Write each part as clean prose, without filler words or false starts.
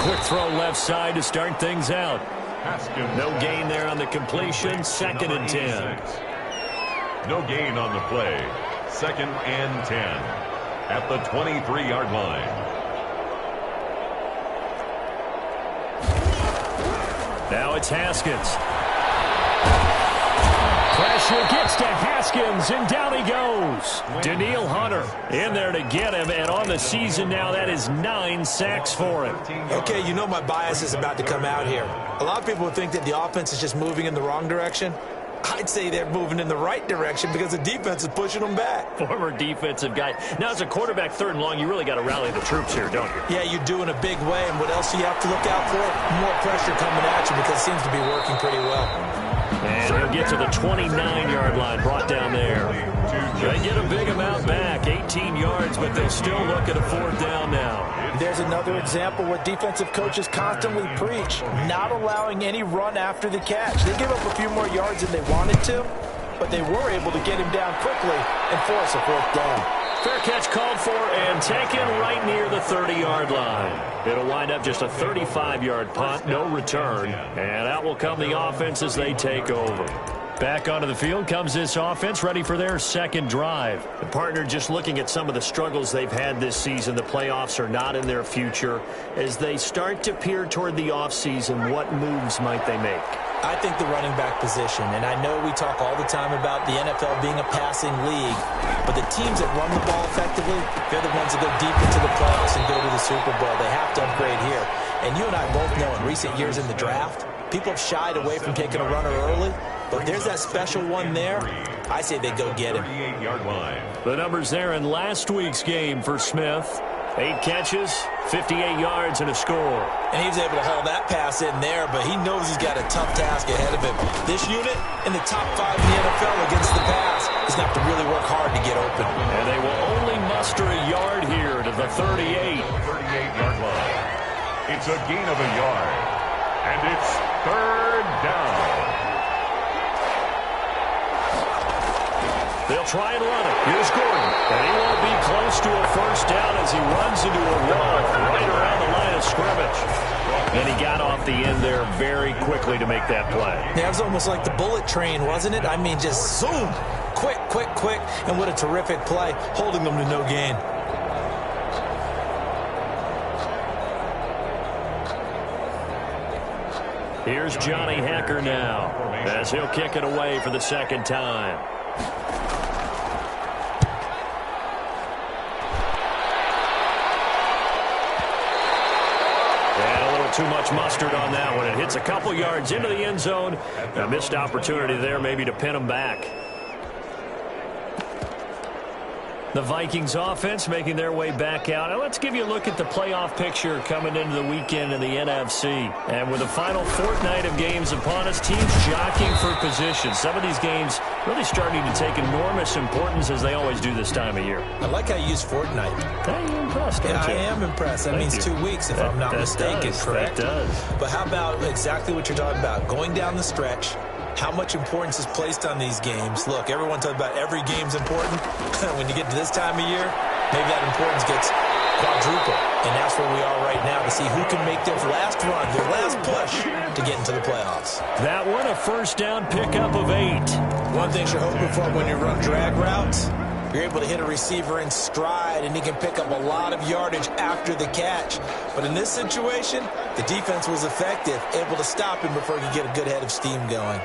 Quick throw left side to start things out. No gain there on the completion. 2nd and 10. No gain on the play. 2nd and 10 at the 23-yard line. Now it's Haskins. Pressure gets to Haskins, and down he goes. Daniil Hunter in there to get him, and on the season now, that is 9 sacks for him. Okay, you know my bias is about to come out here. A lot of people would think that the offense is just moving in the wrong direction. I'd say they're moving in the right direction because the defense is pushing them back. Former defensive guy. Now, as a quarterback 3rd and long, you really got to rally the troops here, don't you? Yeah, you do in a big way, and what else do you have to look out for? More pressure coming at you because it seems to be working pretty well. And he'll get to the 29-yard line, brought down there. They get a big amount back, 18 yards, but they'll still look at a 4th down now. There's another example where defensive coaches constantly preach, not allowing any run after the catch. They give up a few more yards than they wanted to, but they were able to get him down quickly and force a 4th down. Fair catch called for and taken right near the 30-yard line. It'll wind up just a 35-yard punt, no return. And out will come the offense as they take over. Back onto the field comes this offense, ready for their 2nd drive. The partner just looking at some of the struggles they've had this season. The playoffs are not in their future. As they start to peer toward the offseason, what moves might they make? I think the running back position, and I know we talk all the time about the NFL being a passing league, but the teams that run the ball effectively, they're the ones that go deep into the playoffs and go to the Super Bowl. They have to upgrade here. And you and I both know in recent years in the draft, people have shied away from taking a runner early, but there's that special one there. I say they go get him. The numbers there in last week's game for Smith. 8 catches, 58 yards, and a score. And he was able to haul that pass in there, but he knows he's got a tough task ahead of him. This unit in the top 5 in the NFL against the pass is going to have to really work hard to get open. And they will only muster a yard here to the 38. 38-yard line. It's a gain of a yard. And it's 3rd down. They'll try and run it. Here's Gordon. And he won't be close to a 1st down as he runs into a wall right around the line of scrimmage. And he got off the end there very quickly to make that play. Yeah, it was almost like the bullet train, wasn't it? I mean, just zoom. Quick, quick, quick. And what a terrific play, holding them to no gain. Here's Johnny Hacker now as he'll kick it away for the 2nd time. Too much mustard on that one. It hits a couple yards into the end zone. A missed opportunity there maybe to pin them back. The Vikings offense making their way back out. Now let's give you a look at the playoff picture coming into the weekend in the NFC. And with the final fortnight of games upon us, teams jockeying for position. Some of these games really starting to take enormous importance as they always do this time of year. I like how you use fortnight. Hey, you're impressed, aren't you? I am impressed. That means 2 weeks if I'm not mistaken, correct? That does. But how about exactly what you're talking about? Going down the stretch, how much importance is placed on these games. Look, everyone talks about every game's important. When you get to this time of year, maybe that importance gets quadruple. And that's where we are right now to see who can make their last run, their last push to get into the playoffs. That one, a 1st down pickup of 8. One thing you're hoping for when you run drag routes, you're able to hit a receiver in stride, and he can pick up a lot of yardage after the catch. But in this situation, the defense was effective, able to stop him before he could get a good head of steam going.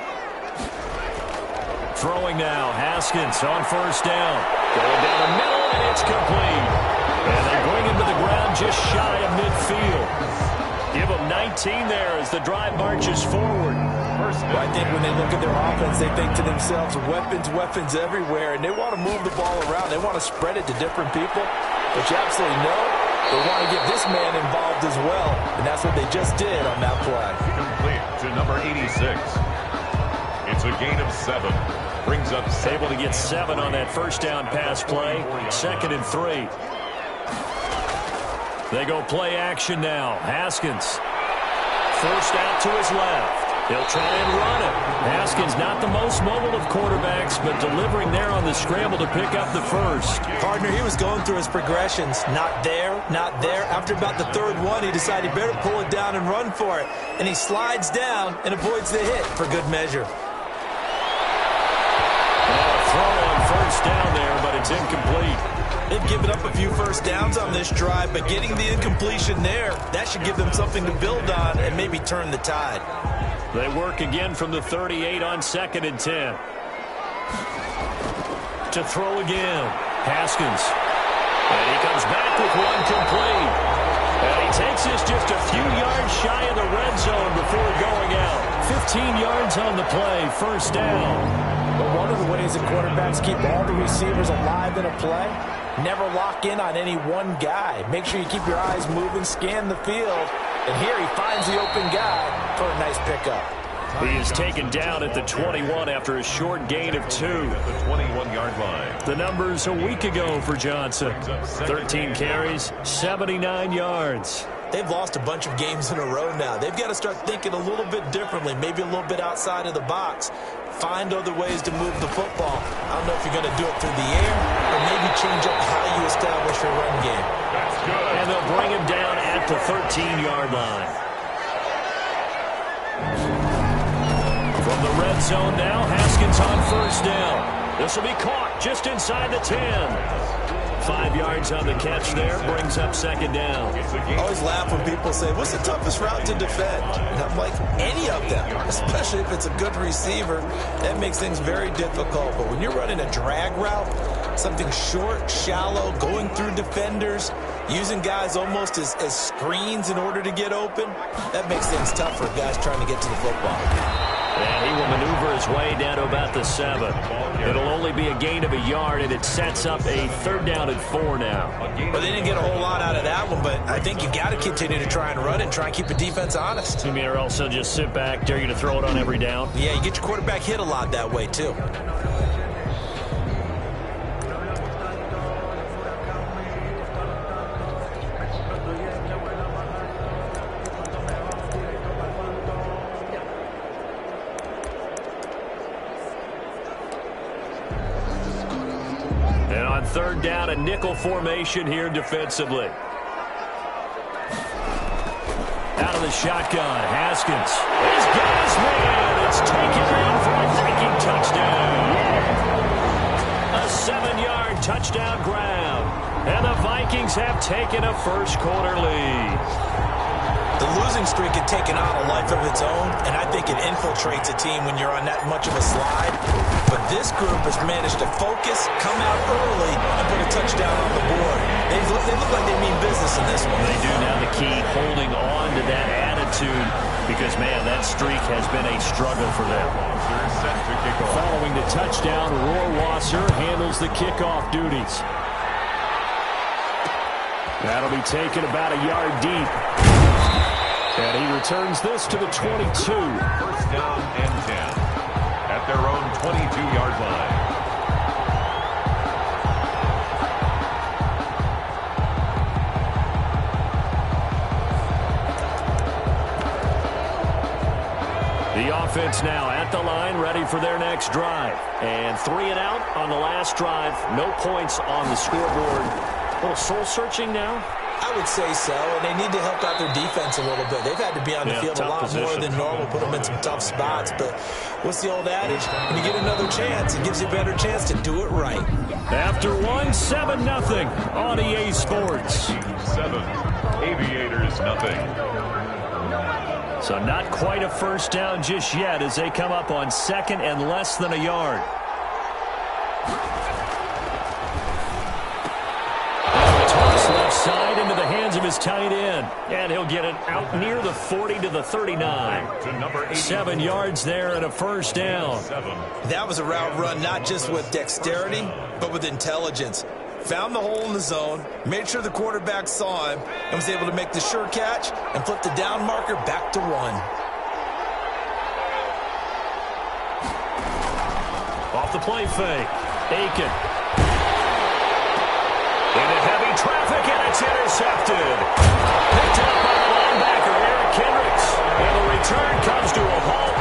Throwing now, Haskins on 1st down. Going down the middle, and it's complete. And they bring him to the ground just shy of midfield. Give him 19 there as the drive marches forward. Well, I think when they look at their offense, they think to themselves, weapons, weapons everywhere, and they want to move the ball around. They want to spread it to different people. But you absolutely know they want to get this man involved as well, and that's what they just did on that play. Complete to number 86. It's a gain of 7. Brings up able to get 7 on that 1st down pass play. 2nd and 3. They go play action now. Haskins forced out to his left. He'll try and run it. Haskins not the most mobile of quarterbacks, but delivering there on the scramble to pick up the first. Partner, he was going through his progressions. Not there, not there. After about the third one, he decided he better pull it down and run for it. And he slides down and avoids the hit for good measure. Throw on first down there, but it's incomplete. They've given up a few first downs on this drive, but getting the incompletion there, that should give them something to build on and maybe turn the tide. They work again from the 38 on 2nd and 10. To throw again. Haskins. And he comes back with one complete. And he takes this just a few yards shy of the red zone before going out. 15 yards on the play, first down. But one of the ways that quarterbacks keep all the receivers alive in a play, never lock in on any one guy. Make sure you keep your eyes moving, scan the field. And here he finds the open guy for a nice pickup. He is taken down at the 21 after a short gain of 2. At the 21-yard line. The numbers a week ago for Johnson. 13 carries, 79 yards. They've lost a bunch of games in a row now. They've got to start thinking a little bit differently, maybe a little bit outside of the box. Find other ways to move the football. I don't know if you're going to do it through the air or maybe change up how you establish your run game. That's good. And they'll bring him down at the 13-yard line. From the red zone now, Haskins on first down. This will be caught just inside the 10. 5 yards on the catch there, brings up second down. I always laugh when people say, what's the toughest route to defend? And I'm like, any of them, especially if it's a good receiver. That makes things very difficult. But when you're running a drag route, something short, shallow, going through defenders, using guys almost as screens in order to get open, that makes things tough for guys trying to get to the football. And he will maneuver his way down to about the 7. It'll only be a gain of a yard, and it sets up a 3rd down and 4 now. Well, they didn't get a whole lot out of that one, but I think you've got to continue to try and run and try and keep the defense honest. You mean, or else they'll just sit back, dare you to throw it on every down? Yeah, you get your quarterback hit a lot that way, too. And on 3rd down, a nickel formation here defensively. Out of the shotgun, Haskins. He's got his man. It's taken down for a Viking touchdown. A 7-yard touchdown grab. And the Vikings have taken a first-quarter lead. The losing streak had taken on a life of its own, and I think it infiltrates a team when you're on that much of a slide. But this group has managed to focus, come out early, and put a touchdown on the board. They look like they mean business in this one. They do. Now the key, holding on to that attitude, because, man, that streak has been a struggle for them. Set to kick off. Following the touchdown, Rohrwasser handles the kickoff duties. That'll be taken about a yard deep. And he returns this to the 22. First down and 10 at their own 22-yard line. The offense now at the line, ready for their next drive. And 3 and out on the last drive. No points on the scoreboard. A little soul-searching now? I would say so, and they need to help out their defense a little bit. They've had to be on the field a lot more than normal, put them in some tough spots. But what's the old adage? When you get another chance, it gives you a better chance to do it right. After 7-0 on EA Sports. 7, Aviators nothing. So not quite a first down just yet as they come up on 2nd and less than a yard. Left side into the hands of his tight end. And he'll get it out near the 40 to the 39. 7 yards there and a first down. That was a route run not just with dexterity, but with intelligence. Found the hole in the zone, made sure the quarterback saw him, and was able to make the sure catch and flip the down marker back to 1. Off the play fake. Aiken. Into heavy traffic, and it's intercepted. Picked up by the linebacker, Eric Kendricks. And the return comes to a halt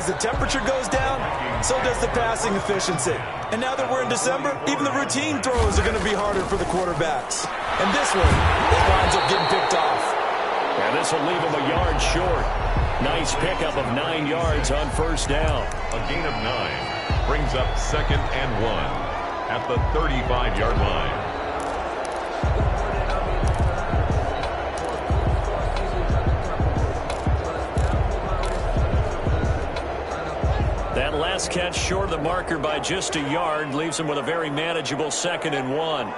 the temperature goes down, so does the passing efficiency. And now that we're in December, even the routine throws are going to be harder for the quarterbacks. And this one, it winds up getting picked off. And this will leave him a yard short. Nice pickup of 9 yards on first down. A gain of 9 brings up 2nd and 1 at the 35-yard line. That last catch short of the marker by just a yard leaves him with a very manageable 2nd and 1.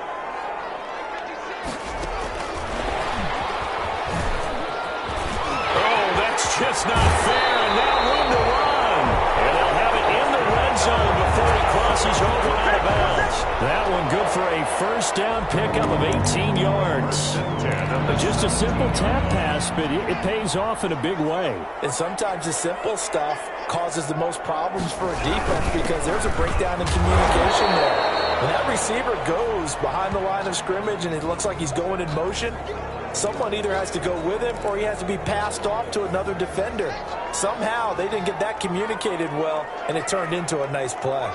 Just not fair, and now room to run. And they'll have it in the red zone before he crosses over out of bounds. That one good for a first down pickup of 18 yards. Just a simple tap pass, but it pays off in a big way. And sometimes the simple stuff causes the most problems for a defense because there's a breakdown in communication there. When that receiver goes behind the line of scrimmage and it looks like he's going in motion, someone either has to go with him or he has to be passed off to another defender. Somehow they didn't get that communicated well, and it turned into a nice play.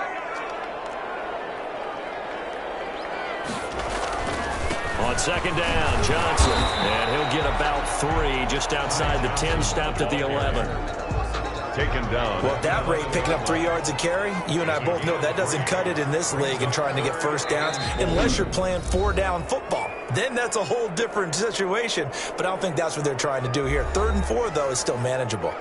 On 2nd down, Johnson. And he'll get about 3 just outside the 10, stopped at the 11. Taken down. Well, at that rate, picking up 3 yards a carry, you and I both know that doesn't cut it in this league and trying to get first downs unless you're playing 4-down football. Then that's a whole different situation, but I don't think that's what they're trying to do here. 3rd and 4, though, is still manageable.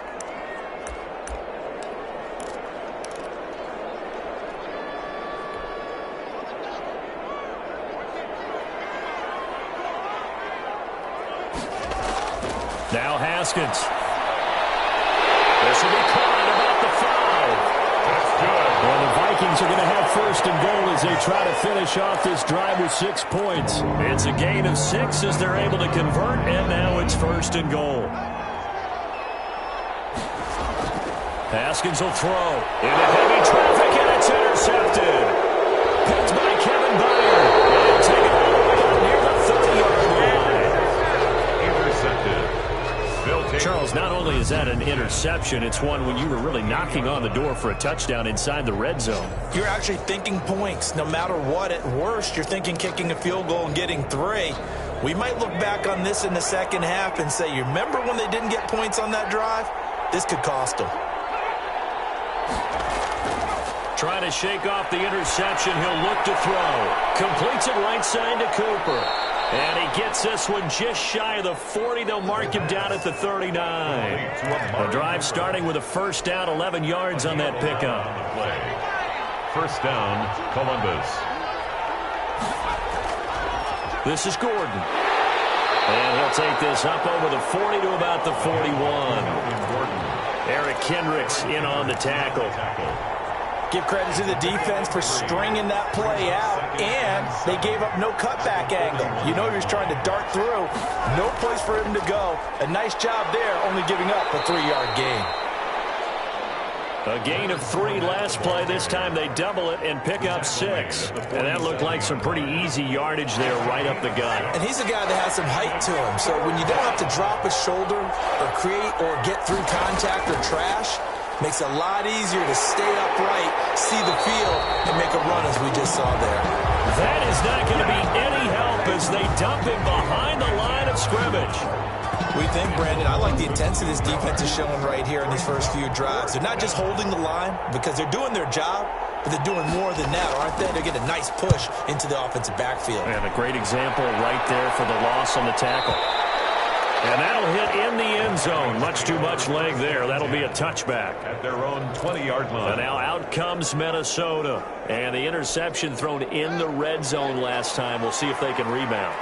Now Haskins. This will be caught at about the 5. That's good. Well, the Vikings are going to have 1st and goal as they try to finish off this drive with 6 points. It's a gain of 6 as they're able to convert, and now it's 1st and goal. Haskins will throw into heavy traffic, and it's intercepted. Picked by Kevin Byard. And he'll take it all the way up near the 30-yard line. Intercepted. Charles, not only is that an interception, it's one when you were really knocking on the door for a touchdown inside the red zone. You're actually thinking points. No matter what, at worst, you're thinking kicking a field goal and getting 3. We might look back on this in the second half and say, you remember when they didn't get points on that drive? This could cost them. Trying to shake off the interception, he'll look to throw. Completes it right side to Cooper. And he gets this one just shy of the 40. They'll mark him down at the 39. The drive starting with a first down, 11 yards on that pickup. First down, Columbus. This is Gordon. And he'll take this up over the 40 to about the 41. Eric Kendricks in on the tackle. Give credit to the defense for stringing that play out, and they gave up no cutback angle. You know he was trying to dart through. No place for him to go. A nice job there, only giving up a 3-yard gain. A gain of 3 last play. This time they double it and pick up 6. And that looked like some pretty easy yardage there right up the gut. And he's a guy that has some height to him, so when you don't have to drop a shoulder or create or get through contact or trash, makes it a lot easier to stay upright, see the field, and make a run as we just saw there. That is not going to be any help as they dump him behind the line of scrimmage. We think, Brandon, I like the intensity this defense is showing right here in these first few drives. They're not just holding the line because they're doing their job, but they're doing more than that, aren't they? They're getting a nice push into the offensive backfield. And a great example right there for the loss on the tackle. And that'll hit in the end zone. Much too much leg there. That'll be a touchback. At their own 20-yard line. And now out comes Minnesota. And the interception thrown in the red zone last time. We'll see if they can rebound.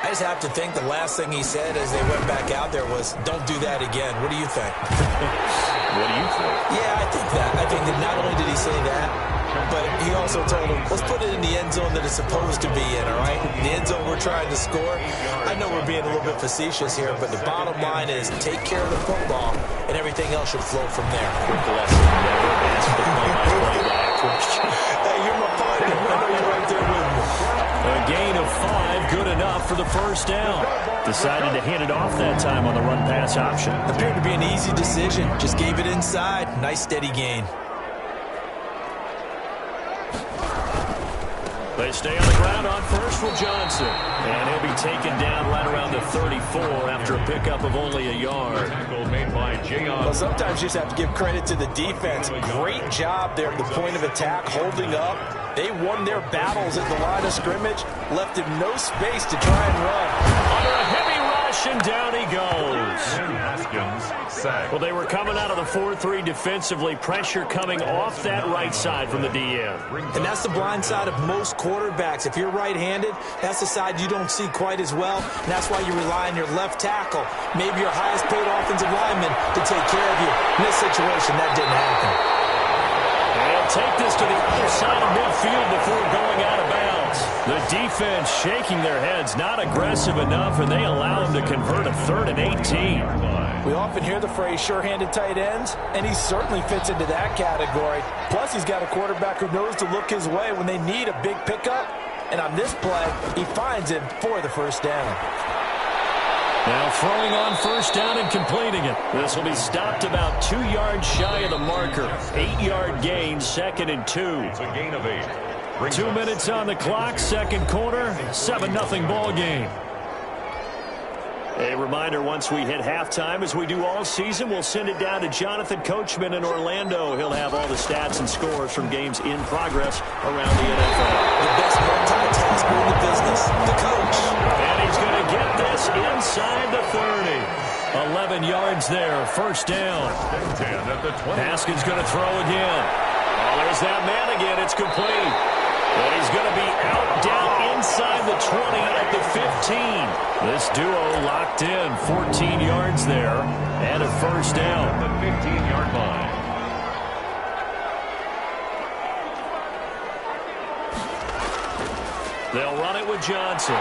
I just have to think the last thing he said as they went back out there was, don't do that again. What do you think? What do you think? Yeah, I think that. I think that not only did he say that, but he also told him, let's put it in the end zone that it's supposed to be in, all right? The end zone we're trying to score. I know we're being a little bit facetious here, but the bottom line is take care of the football, and everything else should flow from there. Quick lesson. Never ask the play-by-play guy a question. Hey, you're my partner. I know you're right there with me. A gain of 5, good enough for the first down. Decided to hand it off that time on the run-pass option. Appeared to be an easy decision. Just gave it inside. Nice steady gain. They stay on the ground on first with Johnson. And he'll be taken down right around the 34 after a pickup of only a yard. Made by well, sometimes you just have to give credit to the defense. Great job there at the point of attack, holding up. They won their battles at the line of scrimmage, left him no space to try and run. Under a heavy rush, and down he goes. Haskins, sack. Well, they were coming out of the 4-3 defensively. Pressure coming off that right side from the DN. And that's the blind side of most quarterbacks. If you're right-handed, that's the side you don't see quite as well. And that's why you rely on your left tackle, maybe your highest-paid offensive lineman, to take care of you. In this situation, that didn't happen. They'll take this to the other side of midfield before going out of bounds. The defense shaking their heads, not aggressive enough, and they allow them to convert a 3rd and 18. We often hear the phrase sure-handed tight ends, and he certainly fits into that category. Plus, he's got a quarterback who knows to look his way when they need a big pickup. And on this play, he finds him for the first down. Now throwing on first down and completing it. This will be stopped about 2 yards shy of the marker. 8-yard gain, 2nd and 2. It's a gain of 8. 2 minutes on the clock, second quarter, 7-0 ball game. A reminder, once we hit halftime, as we do all season, we'll send it down to Jonathan Coachman in Orlando. He'll have all the stats and scores from games in progress around the NFL. The best multitasker in the business, the coach. And he's going to get this inside the 30. 11 yards there, first down. Haskins going to throw again. Oh, there's that man again. It's complete. And he's going to be out down inside the 20 at the 15. This duo locked in, 14 yards there, and a first down. The 15-yard line. They'll run it with Johnson.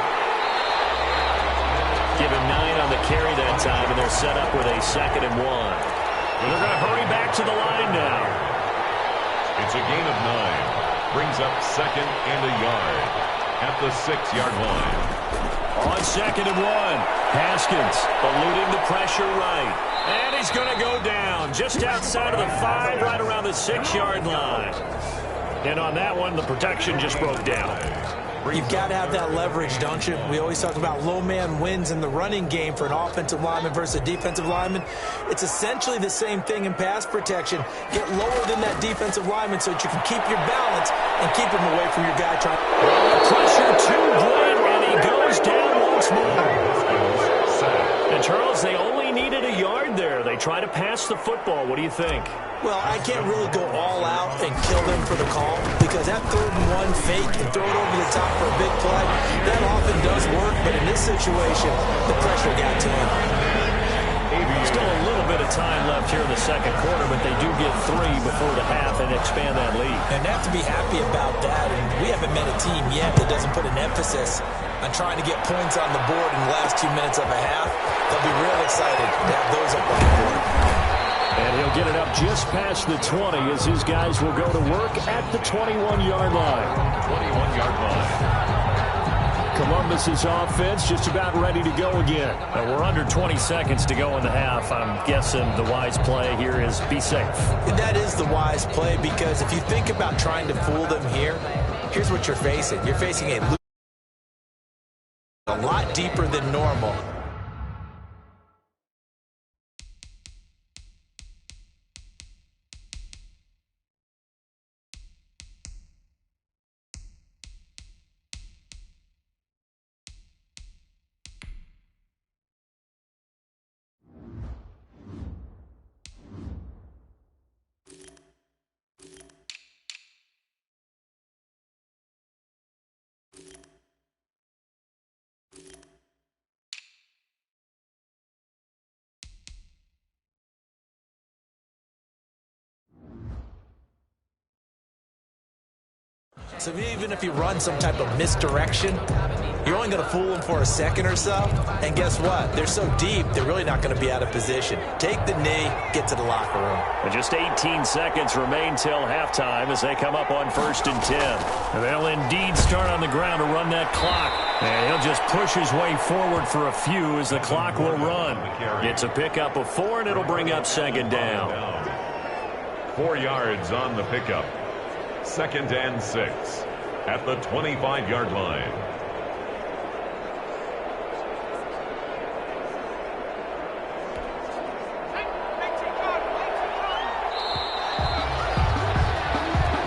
Give him 9 on the carry that time, and they're set up with a 2nd and 1. And they're going to hurry back to the line now. It's a gain of 9. Brings up 2nd and a yard at the 6-yard line. On 2nd and 1, Haskins eluding the pressure right. And he's going to go down just outside of the 5, right around the 6-yard line. And on that one, the protection just broke down. You've got to have that leverage, don't you? We always talk about low man wins in the running game for an offensive lineman versus a defensive lineman. It's essentially the same thing in pass protection. Get lower than that defensive lineman so that you can keep your balance and keep him away from your guy trying. Pressure too great, and he goes down once more. And Charles, they only needed a yard there. They try to pass the football. What do you think? Well, I can't really go all out and kill them for the call because that 3rd and 1 fake and throw it over the top for a big play, that often does work, but in this situation, the pressure got to him. Still a little bit of time left here in the second quarter, but they do get 3 before the half and expand that lead. And they have to be happy about that, and we haven't met a team yet that doesn't put an emphasis on trying to get points on the board in the last 2 minutes of a half. They'll be real excited to have those up on the board. And he'll get it up just past the 20 as his guys will go to work at the 21-yard line. 21-yard line. Columbus's offense just about ready to go again. And we're under 20 seconds to go in the half. I'm guessing the wise play here is be safe. And that is the wise play because if you think about trying to fool them here, here's what you're facing. You're facing a lot deeper than normal. So even if you run some type of misdirection, you're only going to fool them for a second or so. And guess what? They're so deep, they're really not going to be out of position. Take the knee, get to the locker room. And just 18 seconds remain till halftime as they come up on 1st and 10. And they'll indeed start on the ground to run that clock. And he'll just push his way forward for a few as the clock will run. It's a pickup of 4, and it'll bring up 2nd down. 4 yards on the pickup. 2nd and 6 at the 25-yard line.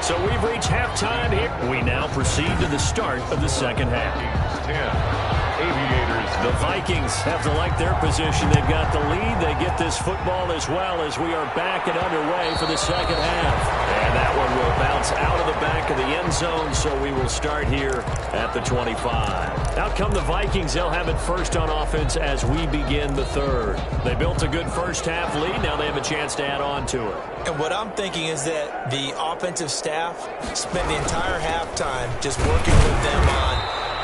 So we've reached halftime here. We now proceed to the start of the second half. 10. Aviators. The Vikings have to like their position. They've got the lead. They get this football as well as we are back and underway for the second half. And that one will bounce out of the back of the end zone, so we will start here at the 25. Out come the Vikings. They'll have it first on offense as we begin the third. They built a good first half lead. Now they have a chance to add on to it. And what I'm thinking is that the offensive staff spent the entire halftime just working with them on,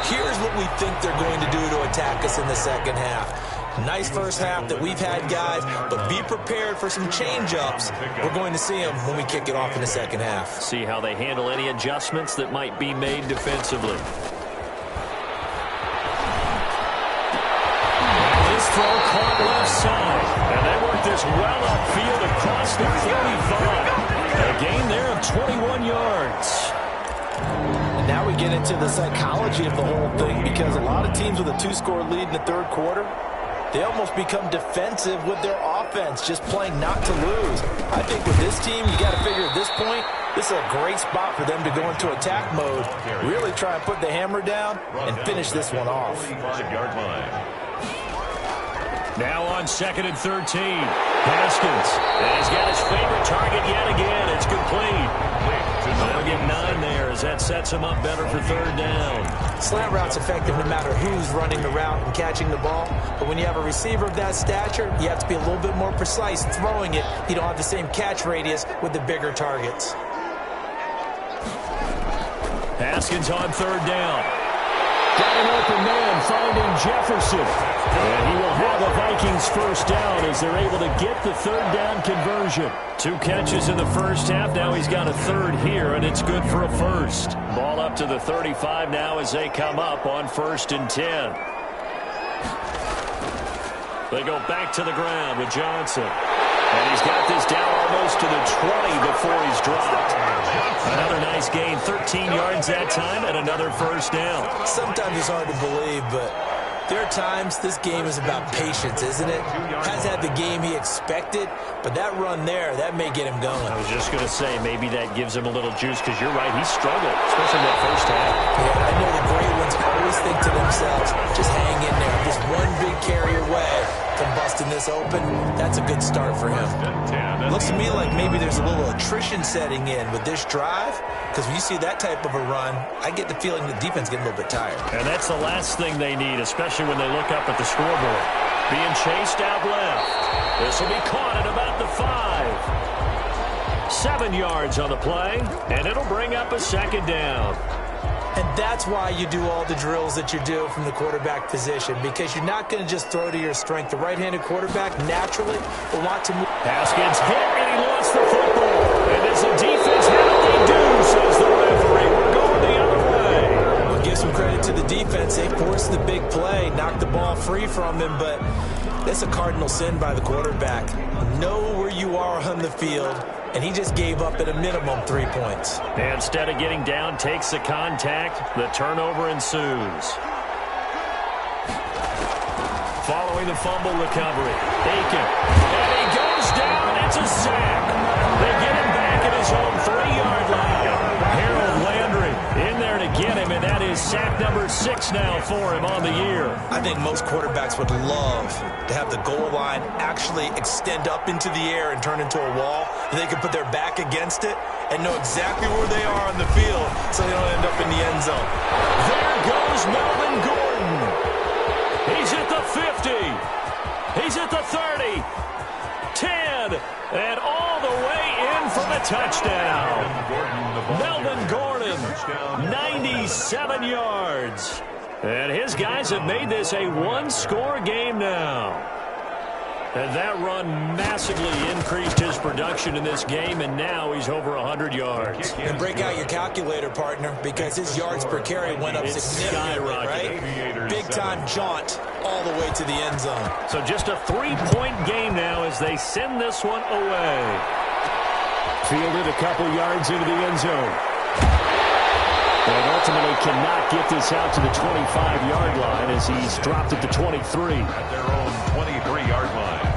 here's what we think they're going to do to attack us in the second half. Nice first half that we've had, guys, but be prepared for some change-ups. We're going to see them when we kick it off in the second half. See how they handle any adjustments that might be made defensively. This throw caught left side, and they work this well upfield across the 35. A gain there of 21 yards. Now we get into the psychology of the whole thing, because a lot of teams with a 2-score lead in the third quarter, they almost become defensive with their offense, just playing not to lose. I think with this team, you got to figure at this point, this is a great spot for them to go into attack mode, really try and put the hammer down and finish this one off. 45-yard line. Now on 2nd and 13. Haskins. And he's got his favorite target yet again. It's complete. They'll get 9 there as that sets him up better for 3rd down. Slant route's effective no matter who's running the route and catching the ball. But when you have a receiver of that stature, you have to be a little bit more precise throwing it. You don't have the same catch radius with the bigger targets. Haskins on 3rd down. Got an open man finding Jefferson. And he will have the Vikings first down as they're able to get the 3rd down conversion. 2 catches in the first half. Now he's got a 3rd here, and it's good for a first. Ball up to the 35 now as they come up on 1st and 10. They go back to the ground with Johnson. And he's got this down almost to the 20 before he's dropped. Another nice gain, 13 yards that time, and another first down. Sometimes it's hard to believe, but there are times this game is about patience, isn't it? Has had the game he expected, but that run there, that may get him going. I was just going to say, maybe that gives him a little juice, because you're right, he struggled, especially in that first half. Yeah, I know the great ones always think to themselves, just hang in there. Just one big carry away from busting this open. That's a good start for him. Looks to me like maybe there's a little attrition setting in with this drive, because when you see that type of a run, I get the feeling the defense getting a little bit tired. And that's the last thing they need, especially when they look up at the scoreboard. Being chased out left. This will be caught at about the 5. 7 yards on the play, and it'll bring up a 2nd down. And that's why you do all the drills that you do from the quarterback position, because you're not going to just throw to your strength. The right-handed quarterback naturally will want to move. Haskins hit, and he lost the football. And as the defense had it, they do, says the referee. We're going the other way. Well, give some credit to the defense. They forced the big play, knocked the ball free from him, but that's a cardinal sin by the quarterback. Know where you are on the field, and he just gave up at a minimum 3 points. And instead of getting down, takes the contact. The turnover ensues. Following the fumble recovery, Aiken. And he goes down. It's a sack. They get him back at his own 3-yard line. Harold Landry in there to get him, and that is sack number 6 now for him on the year. I think most quarterbacks would love to have the goal line actually extend up into the air and turn into a wall. They can put their back against it and know exactly where they are on the field so they don't end up in the end zone. There goes Melvin Gordon. He's at the 50. He's at the 30. 10, and all the way in for the touchdown. Melvin Gordon, 97 yards. And his guys have made this a one-score game now. And that run massively increased his production in this game, and now he's over 100 yards. And break out your calculator, partner, because his yards per carry went up significantly, right? Big-time jaunt all the way to the end zone. So just a 3-point game now as they send this one away. Fielded a couple yards into the end zone. And ultimately cannot get this out to the 25-yard line as he's dropped at the 23. At their own 23-yard line.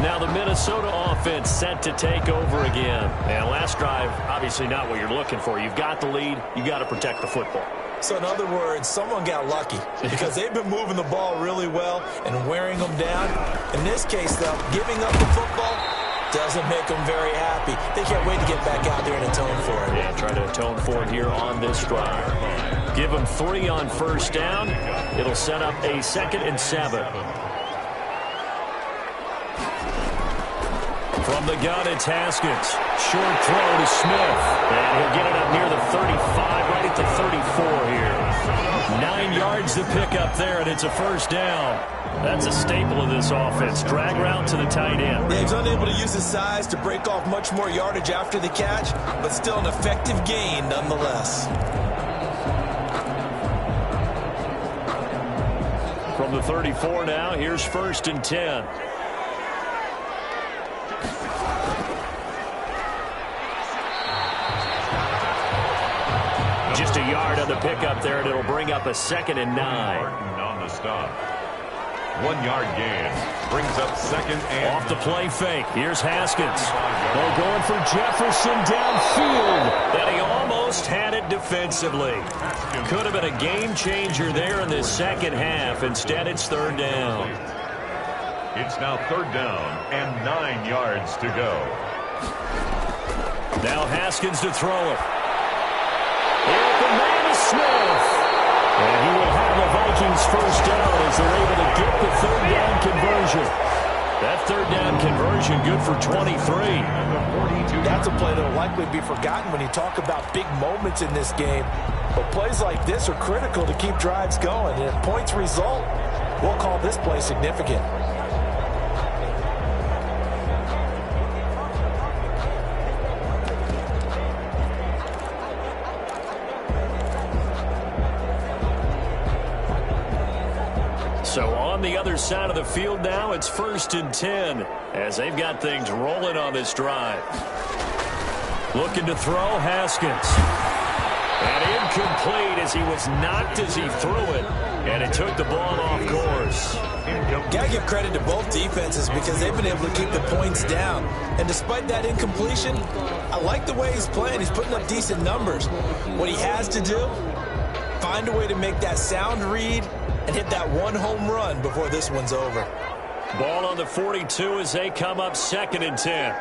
Now the Minnesota offense set to take over again. And last drive, obviously not what you're looking for. You've got the lead. You've got to protect the football. So in other words, someone got lucky because they've been moving the ball really well and wearing them down. In this case, though, giving up the football doesn't make them very happy. They can't wait to get back out there and atone for it. Yeah, try to atone for it here on this drive. Give them 3 on first down. It'll set up a 2nd and 7. From the gun, it's Haskins. Short throw to Smith. And he'll get it up near the 35, right at the 34 here. 9 yards to pick up there, and it's a first down. That's a staple of this offense. Drag route to the tight end. Yeah, he's unable to use his size to break off much more yardage after the catch, but still an effective gain nonetheless. From the 34 now, here's 1st and 10. Just a yard on the pickup there, and it'll bring up a 2nd and 9. Martin on the stop. 1-yard gain. Brings up 2nd and... Off the play fake. Here's Haskins. They're going for Jefferson downfield. And he almost had it defensively. Could have been a game changer there in this second half. Instead, it's 3rd down. It's now 3rd down and 9 yards to go. Now Haskins to throw it. The man is Smith. And he will have the Vikings first down as they're able to get the 3rd down conversion. That 3rd down conversion good for 23. That's a play that will likely be forgotten when you talk about big moments in this game. But plays like this are critical to keep drives going. And if points result, we'll call this play significant. So on the other side of the field now, it's 1st and 10 as they've got things rolling on this drive. Looking to throw, Haskins. And incomplete as he was knocked as he threw it, and it took the ball off course. Got to give credit to both defenses because they've been able to keep the points down. And despite that incompletion, I like the way he's playing. He's putting up decent numbers. What he has to do, find a way to make that sound read and hit that one home run before this one's over. Ball on the 42 as they come up 2nd and 10.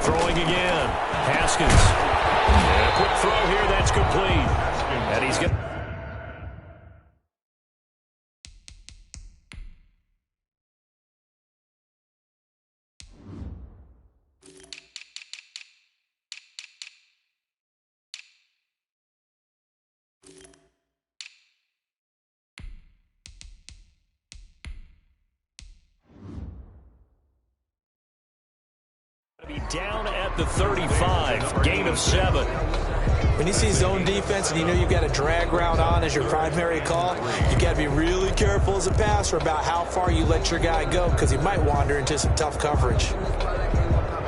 Throwing again. Haskins. And a quick throw here. That's complete. And he's got... Down at the 35, gain of 7. When you see zone defense and you know you've got a drag route on as your primary call, you got to be really careful as a passer about how far you let your guy go because he might wander into some tough coverage.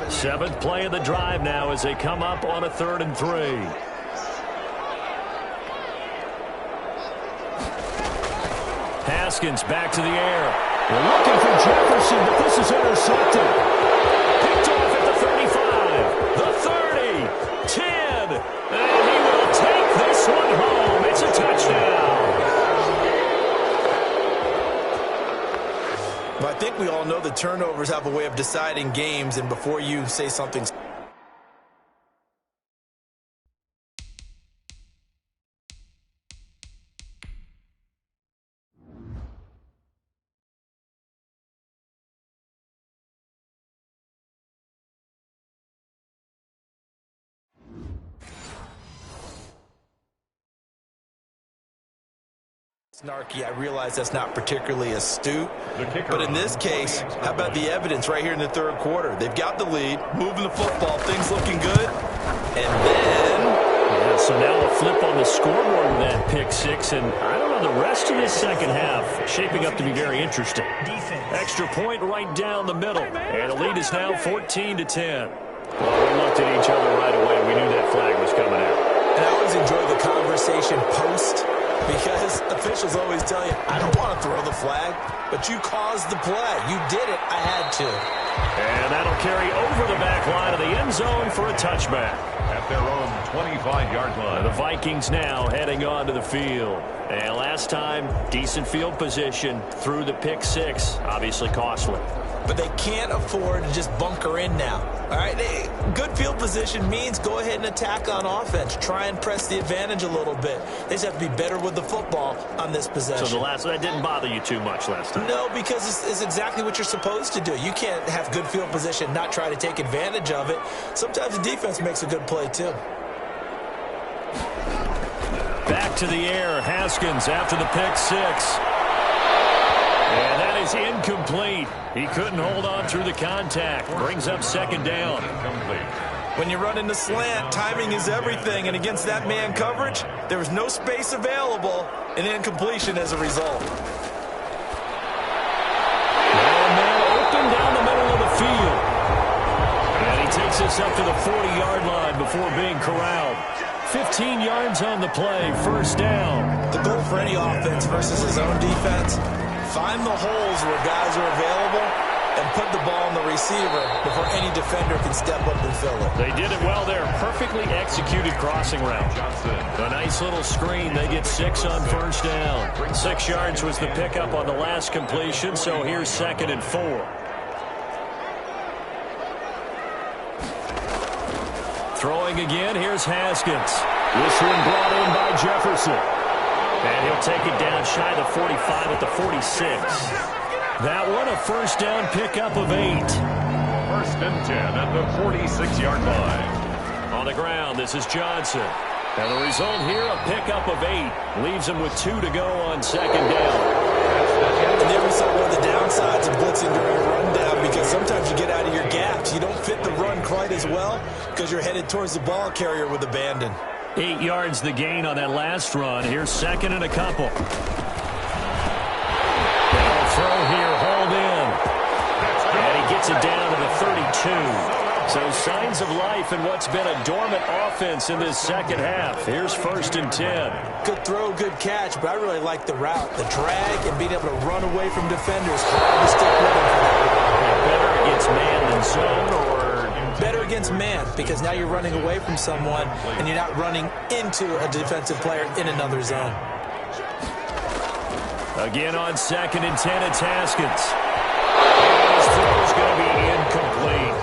7th play of the drive now as they come up on a 3rd and 3. Haskins back to the air. They're looking for Jefferson, but this is intercepted. Picked off at the 35, the 30, 10, and he will take this one home. It's a touchdown. But I think we all know that turnovers have a way of deciding games, and before you say something Snarky, I realize that's not particularly astute, but in this case, how about the evidence right here in the third quarter? They've got the lead, moving the football, things looking good, and then... Yeah, so now a flip on the scoreboard with that pick six, and I don't know, the rest of this second half shaping up to be very interesting. Extra point right down the middle, and the lead is now 14-10. Well, we looked at each other right away. We knew that flag was coming out. And I always enjoy the conversation post, because officials always tell you, I don't want to throw the flag, but you caused the play. You did it. I had to. And that'll carry over the back line of the end zone for a touchback. At their own 25-yard line. The Vikings now heading onto the field. And last time, decent field position through the pick six. Obviously costly. But they can't afford to just bunker in now. All right, good field position means go ahead and attack on offense. Try and press the advantage a little bit. They just have to be better with the football on this possession. So that didn't bother you too much last time? No, because it's exactly what you're supposed to do. You can't have good field position, not try to take advantage of it. Sometimes the defense makes a good play too. Back to the air, Haskins after the pick six. And that is incomplete. He couldn't hold on through the contact. Brings up second down. When you run into slant, timing is everything. And against that man coverage, there was no space available, and incompletion as a result. And man open down the middle of the field. And he takes us up to the 40-yard line before being corralled. 15 yards on the play, first down. The goal for any offense versus his own defense, find the holes where guys are available and put the ball on the receiver before any defender can step up and fill it. They did it well there. Perfectly executed crossing route. A nice little screen. They get 6 on first down. 6 yards was the pickup on the last completion, so here's 2nd and 4. Throwing again, here's Haskins. This one brought in by Jefferson. And he'll take it down shy of the 45 at the 46. That one a first down pickup of 8. 1st and 10 at the 46-yard line. On the ground, this is Johnson. And the result here, a pickup of 8. Leaves him with 2 to go on 2nd down. And there we saw one of the downsides of blitzing during a rundown, because sometimes you get out of your gaps. You don't fit the run quite as well because you're headed towards the ball carrier with abandon. 8 yards the gain on that last run. Here's 2nd and a couple. They'll throw here, hold in. And he gets it down to the 32. So signs of life in what's been a dormant offense in this second half. Here's 1st and 10. Good throw, good catch, but I really like the route. The drag and being able to run away from defenders. Hard to stick with him for that. Better against man than zone, or... Better against man, because now you're running away from someone and you're not running into a defensive player in another zone. Again on 2nd and 10, it's Haskins. His throw's going to be incomplete.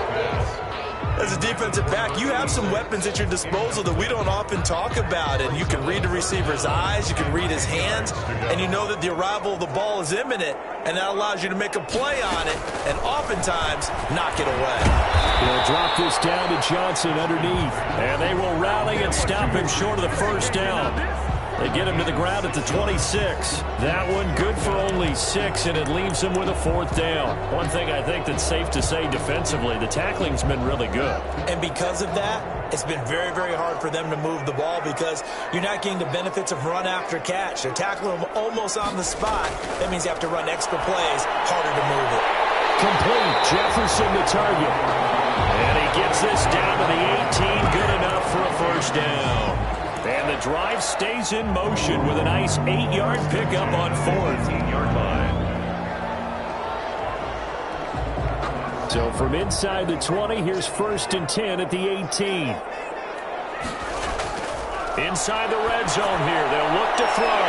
As a defensive back, you have some weapons at your disposal that we don't often talk about, and you can read the receiver's eyes, you can read his hands, and you know that the arrival of the ball is imminent, and that allows you to make a play on it, and oftentimes knock it away. They'll drop this down to Johnson underneath, and they will rally and stop him short of the first down. They get him to the ground at the 26. That one good for only 6, and it leaves him with a 4th down. One thing I think that's safe to say defensively, the tackling's been really good. And because of that, it's been very, very hard for them to move the ball, because you're not getting the benefits of run after catch. They're tackling him almost on the spot. That means you have to run extra plays, harder to move it. Complete, Jefferson the target. And he gets this down to the 18, good enough for a first down. And the drive stays in motion with a nice 8-yard pickup on 4th. 18-yard line. So from inside the 20, here's 1st and 10 at the 18. Inside the red zone here, they'll look to throw.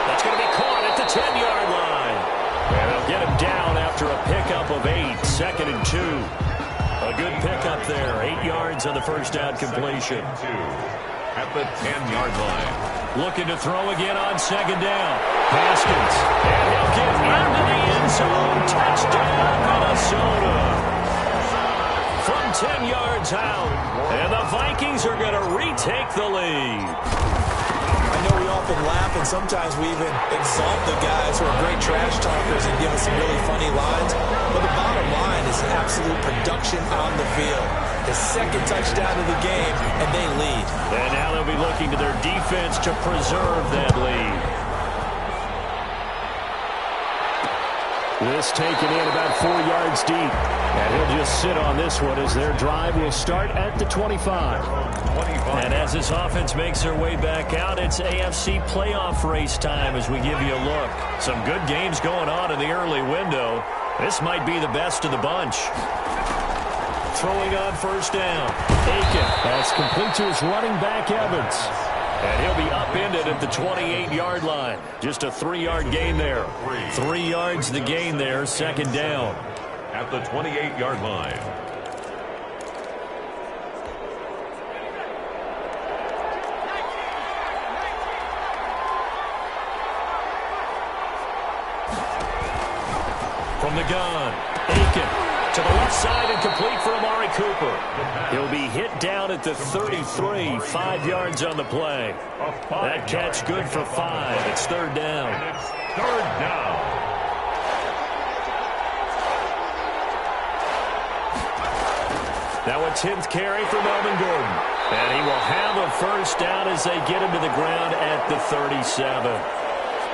That's going to be caught at the 10-yard line. And they'll get him down after a pickup of 8, 2nd and 2. A good pickup there, 8 yards on the first down completion. At the 10-yard line. Looking to throw again on 2nd down. Haskins. And he'll get into the end zone. Touchdown, Minnesota. From 10 yards out. And the Vikings are going to retake the lead. I know we all often laugh, and sometimes we even exalt the guys who are great trash talkers and give us some really funny lines. But the bottom line is absolute production on the field. The second touchdown of the game, and they lead. And now they'll be looking to their defense to preserve that lead. This taken in about 4 yards deep. And he'll just sit on this one as their drive will start at the 25. And as this offense makes their way back out, it's AFC playoff race time as we give you a look. Some good games going on in the early window. This might be the best of the bunch. Throwing on first down. Aiken. That's complete to his running back, Evans. And he'll be upended at the 28-yard line. Just a 3-yard gain there. 3 yards the gain there, second down. At the 28-yard line. From the gun, Aiken. To the left side and complete for Amari Cooper. He'll be hit down at the 33, 5 yards on the play. That catch good for 5. It's third down. It's third down. Now a 10th carry for Melvin Gordon. And he will have a first down as they get him to the ground at the 37.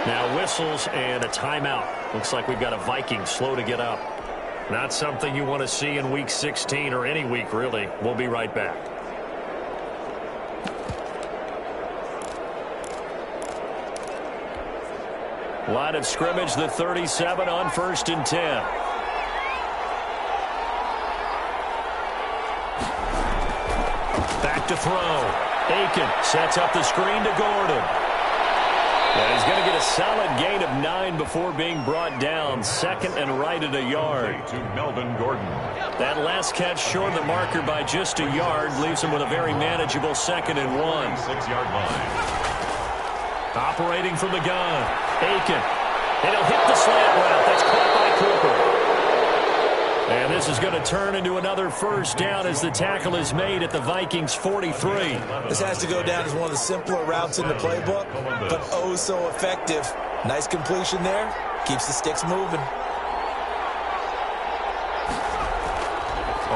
Now whistles and a timeout. Looks like we've got a Viking slow to get up. Not something you want to see in Week 16 or any week, really. We'll be right back. Line of scrimmage, the 37 on 1st and 10. Back to throw. Aiken sets up the screen to Gordon. And he's going to get a solid gain of 9 before being brought down. Second and right at a yard. To Melvin Gordon. That last catch short of the marker by just a yard leaves him with a very manageable 2nd and 1. 6-yard line. Operating from the gun. Aiken. And he'll hit the slant route. That's caught by Cooper. And this is going to turn into another first down as the tackle is made at the Vikings 43. This has to go down as one of the simpler routes in the playbook, but oh so effective. Nice completion there. Keeps the sticks moving.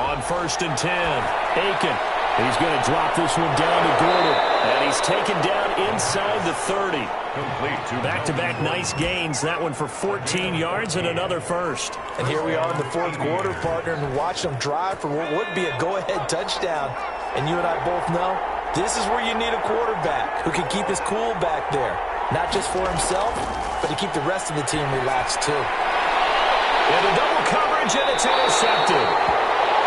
On 1st and 10, Aiken. He's going to drop this one down to Gordon. And he's taken down inside the 30. Complete to back-to-back nice gains. That one for 14 yards and another first. And here we are in the 4th quarter, partner, and watch them drive for what would be a go-ahead touchdown. And you and I both know this is where you need a quarterback who can keep his cool back there. Not just for himself, but to keep the rest of the team relaxed too. And a double coverage, and it's intercepted.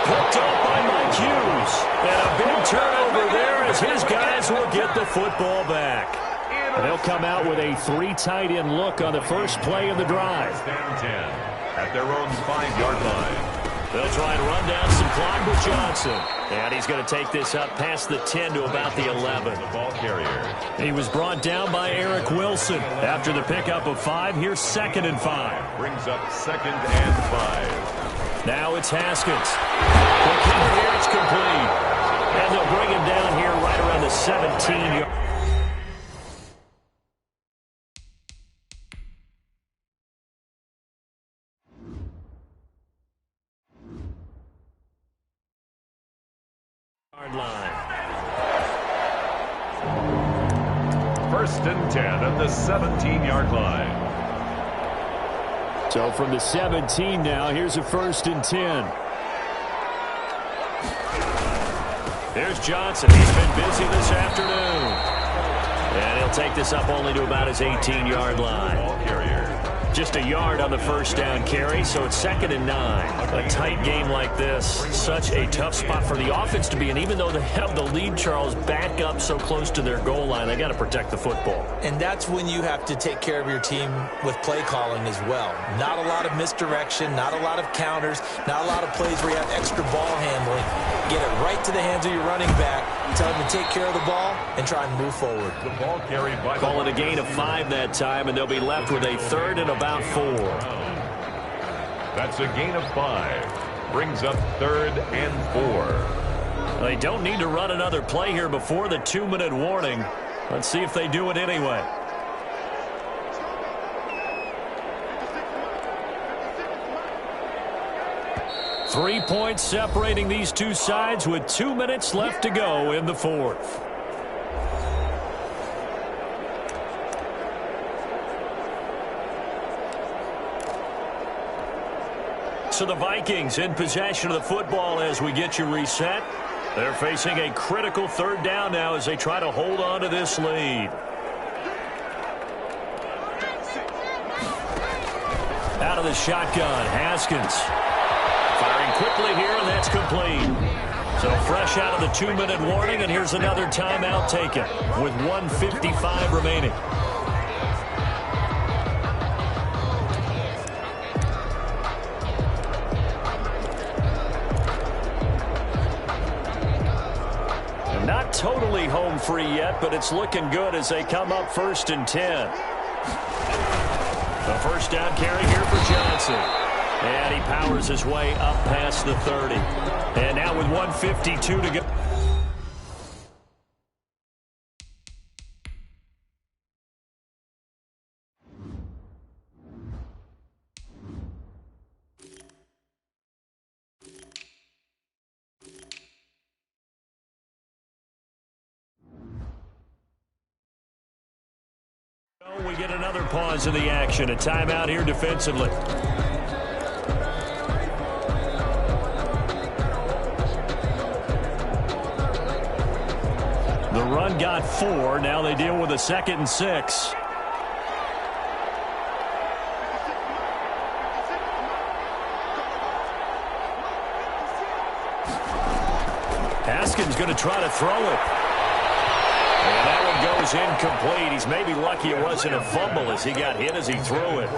Picked up by Mike Hughes. And a big turnover there as his guys will get the football back. And they'll come out with a 3 tight end look on the first play of the drive. Stand 10 at their own 5-yard line. They'll try and run down some clock with Johnson. And he's going to take this up past the 10 to about the 11. The ball carrier. He was brought down by Eric Wilson. After the pickup of 5, here's 2nd and 5. Brings up 2nd and 5. Now it's Haskins. Quick hitter here, it's complete. And they'll bring him down here right around the 17-yard. Line. 1st and 10 at the 17-yard line. So from the 17 now, here's a 1st and 10. There's Johnson. He's been busy this afternoon. And he'll take this up only to about his 18-yard line. Ball carrier. Just a yard on the first down carry, so it's 2nd and 9. A tight game like this, such a tough spot for the offense to be in. Even though they have the lead, Charles, back up so close to their goal line, they got to protect the football. And that's when you have to take care of your team with play calling as well. Not a lot of misdirection, not a lot of counters, not a lot of plays where you have extra ball handling. Get it right to the hands of your running back, tell him to take care of the ball, and try and move forward. The ball carried by Call it a gain of 5 that time, and they'll be left with a 3rd and about 4. That's a gain of 5. Brings up 3rd and 4. They don't need to run another play here before the 2-minute warning. Let's see if they do it anyway. Three points separating these two sides with 2 minutes left to go in the fourth. So the Vikings in possession of the football as we get you reset. They're facing a critical third down now as they try to hold on to this lead. Out of the shotgun, Haskins. Firing quickly here, and that's complete. So fresh out of the 2-minute warning, and here's another timeout taken with 1:55 remaining. Not totally home free yet, but it's looking good as they come up 1st and 10. The first down carry here for Johnson. And he powers his way up past the 30. And now with 1:52 to go. We get another pause in the action. A timeout here defensively. The run got 4. Now they deal with a 2nd and 6. Haskins going to try to throw it. And that one goes incomplete. He's maybe lucky it wasn't a fumble as he got hit as he threw it.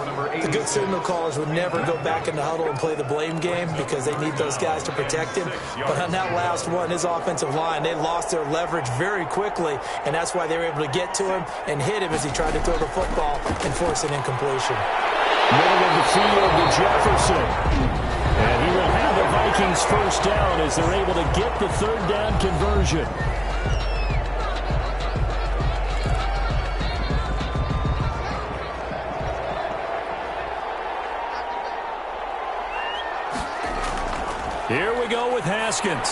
The good signal callers would never go back in the huddle and play the blame game because they need those guys to protect him. But on that last one, his offensive line, they lost their leverage very quickly, and that's why they were able to get to him and hit him as he tried to throw the football and force an incompletion. Middle of the field to Jefferson. And he will have the Vikings first down as they're able to get the third down conversion. Here we go with Haskins.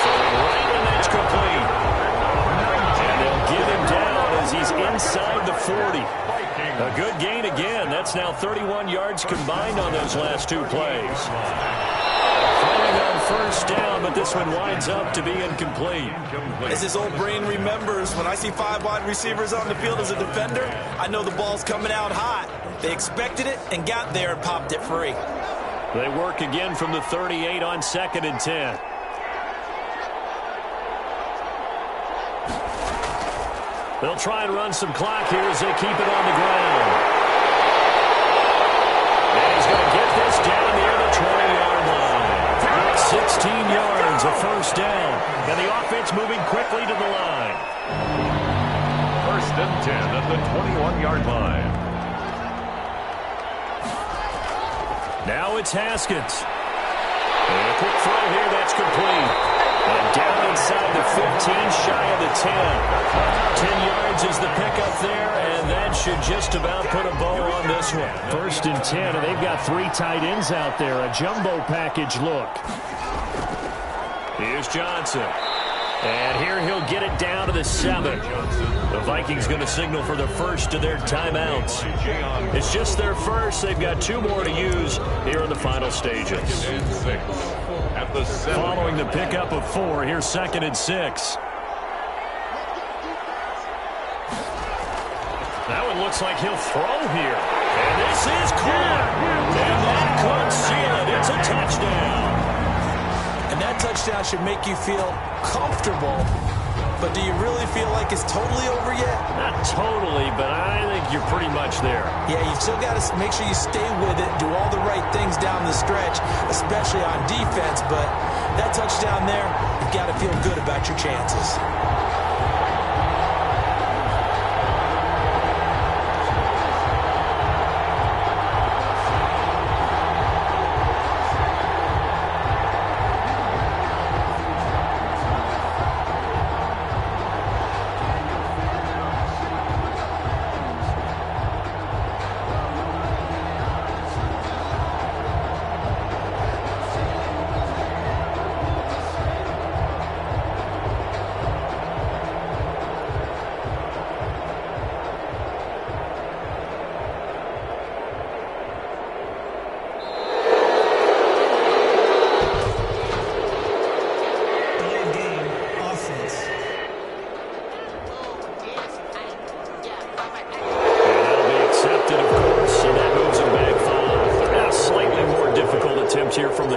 Throwing right, and that's complete. And they'll get him down as he's inside the 40. A good gain again. That's now 31 yards combined on those last two plays. Throwing on first down, but this one winds up to be incomplete. As his old brain remembers, when I see 5 wide receivers on the field as a defender, I know the ball's coming out hot. They expected it and got there and popped it free. They work again from the 38 on 2nd and 10. They'll try and run some clock here as they keep it on the ground. And he's going to get this down near the 20-yard line. 16 yards, a first down. And the offense moving quickly to the line. 1st and 10 at the 21-yard line. Now it's Haskins. And a quick throw here, that's complete. And down inside the 15, shy of the 10. 10 yards is the pickup there, and that should just about put a bow on this one. 1st and 10, and they've got 3 tight ends out there. A jumbo package look. Here's Johnson. And here he'll get it down to the 7. The Vikings going to signal for the first of their timeouts. It's just their first. They've got 2 more to use here in the final stages. Following the pickup of 4, here's 2nd and 6. That one looks like he'll throw here. And this is caught. And that could seal it. It's a touchdown. And that touchdown should make you feel comfortable. But do you really feel like it's totally over yet? Not totally, but I think you're pretty much there. Yeah, you've still got to make sure you stay with it, do all the right things down the stretch, especially on defense. But that touchdown there, you've got to feel good about your chances.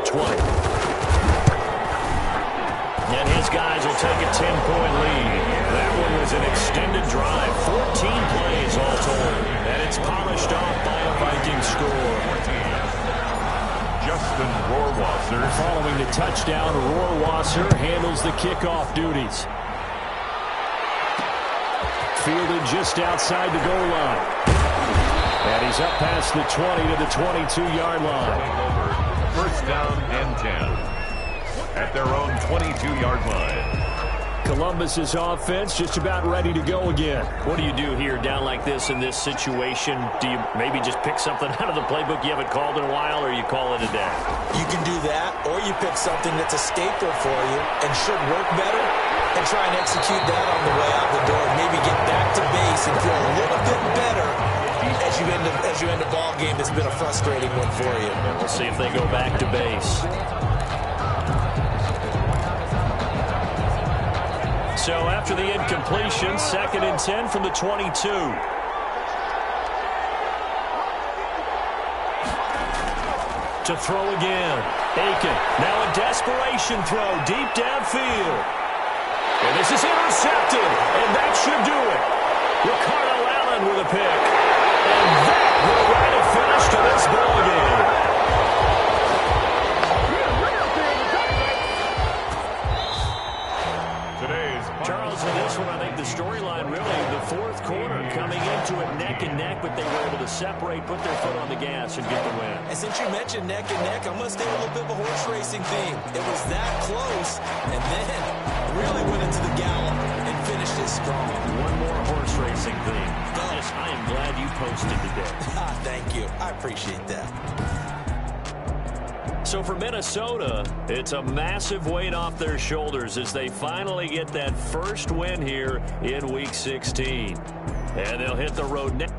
20. And his guys will take a 10-point lead. That one was an extended drive, 14 plays all told. And it's polished off by a Viking score. Justin Rohrwasser. Following the touchdown, Rohrwasser handles the kickoff duties. Fielded just outside the goal line. And he's up past the 20 to the 22-yard line. First down and 10. At their own 22-yard line. Columbus's offense just about ready to go again. What do you do here down like this in this situation? Do you maybe just pick something out of the playbook you haven't called in a while, or you call it a day? You can do that, or you pick something that's a staple for you and should work better and try and execute that on the way out the door. Maybe get back to base and feel a little bit better as you end a ball game that's been a frustrating one for you. And we'll see if they go back to base. So after the incompletion, 2nd and 10 from the 22. To throw again. Aiken. Now a desperation throw deep downfield. And this is intercepted. And that should do it. Ricardo Allen with a pick. And that will write a finish to this ball game. Charles, in this one, I think the storyline really, the fourth quarter, coming into it neck and neck, but they were able to separate, put their foot on the gas, and get the win. And since you mentioned neck and neck, I'm going to stay with a little bit of a horse racing theme. It was that close, and then really went into the gallop and finished it strong. One more horse racing theme. I am glad you posted today. Thank you. I appreciate that. So for Minnesota, it's a massive weight off their shoulders as they finally get that first win here in Week 16. And they'll hit the road next.